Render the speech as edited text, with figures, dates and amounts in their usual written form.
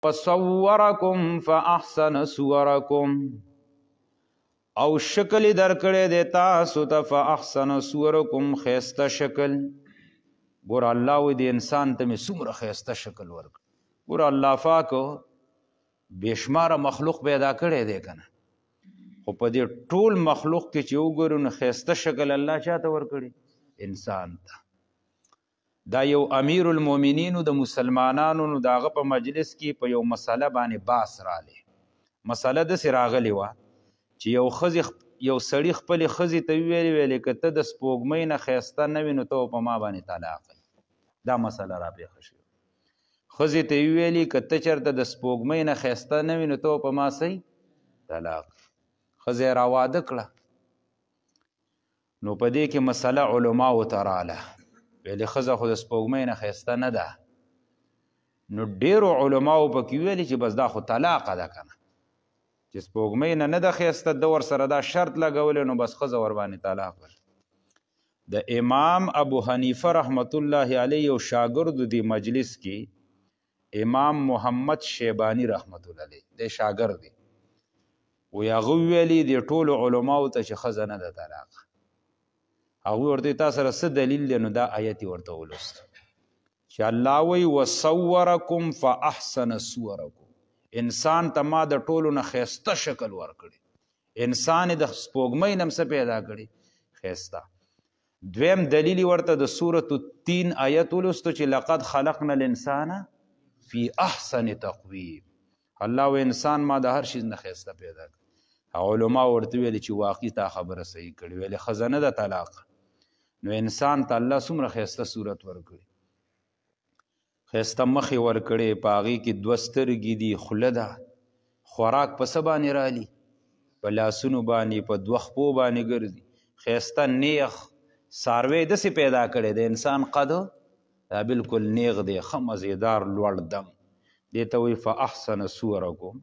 وصورکم فاحسن صورکم او شکل درکړی دی تاسو ته فاحسن صورکم خیسته شکل. ګوره الله وی د انسان ته مې څومره ښایسته شکل ورکړ. ګوره الله پاک بېشماره مخلوق پیدا کړی دی که نه، خو په دې ټول مخلوق کې چې وګورو نو ښایسته شکل الله چاته ورکړي؟ انسان ته. دا یو امیر المؤمنینو د مسلمانانو نو د هغه په مجلس کې په یو مسله باندې باس رالی. مسله داسې راغلې وه چې یو سړي خپلې ښځې ته ویلې که ته د سپوږمۍ نه ښایسته نه وي نو ته په ما باندې طلاق وي. دا مسله را پېښه شوې. ښځې ته یې ویلي که ته چېرته د سپوږمۍ نه ښایسته نه وي نو ته په ما څه طلاق. ښځه یې راواده کړه. نو په دې کې مسله علماو ته راله، ویلې ښځه خو د سپوږمۍ نه ښایسته نه ده. نو ډېرو علماو پکې ویلي چې بس دا خو طلاقه ده که نه، چې سپوږمۍ نه ده ښایسته، ده ورسره دا شرط لګولی نو بس ښځه ورباندې طلاق ورکړي. د امام ابو حنیفه رحمت الله علیه یو شاګرد دی مجلس کې امام محمد شیبانی رحمت الله علیه دی شاګرد دی. وی هغه ویلي د ټولو علماو ته چې ښځه نه ده طلاق. هغوی ورته تا سره څه دلیل دی؟ نو دا آیت یې ورته ولوست چې الله وی وصورکم فاحسن صورکم، انسان ته ما د ټولو نه ښایسته شکل ورکړي. انسان د سپوږمۍ نه هم څه پیدا کړي؟ ښایسته. دویم دلیل ورته د سورة التین آیت ولوستو چې لقد خلقنا الانسان فی احسن تقویم. الله و انسان ما د هر شي نه ښایسته پیدا کړي. علما ورته ویلي چې واقعي تا خبره صحیح کړې، ویلې ښځه نه ده طلاق. نو انسان ته الله څومره ښایسته صورت ورکړي، ښایسته مخې ورکړې، په هغې کې دوه سترګې دي، خوله ده، خوراک په څه باندې رالي؟ په لاسونو باندې، په دوه خپو باندې ګرځي، ښایسته نیغ څاروی داسې پیدا کړی د انسان قد دا بلکل نیغ دی، ښه مزېدار لوړ دم. دې ته وایي فاحسن صورکم.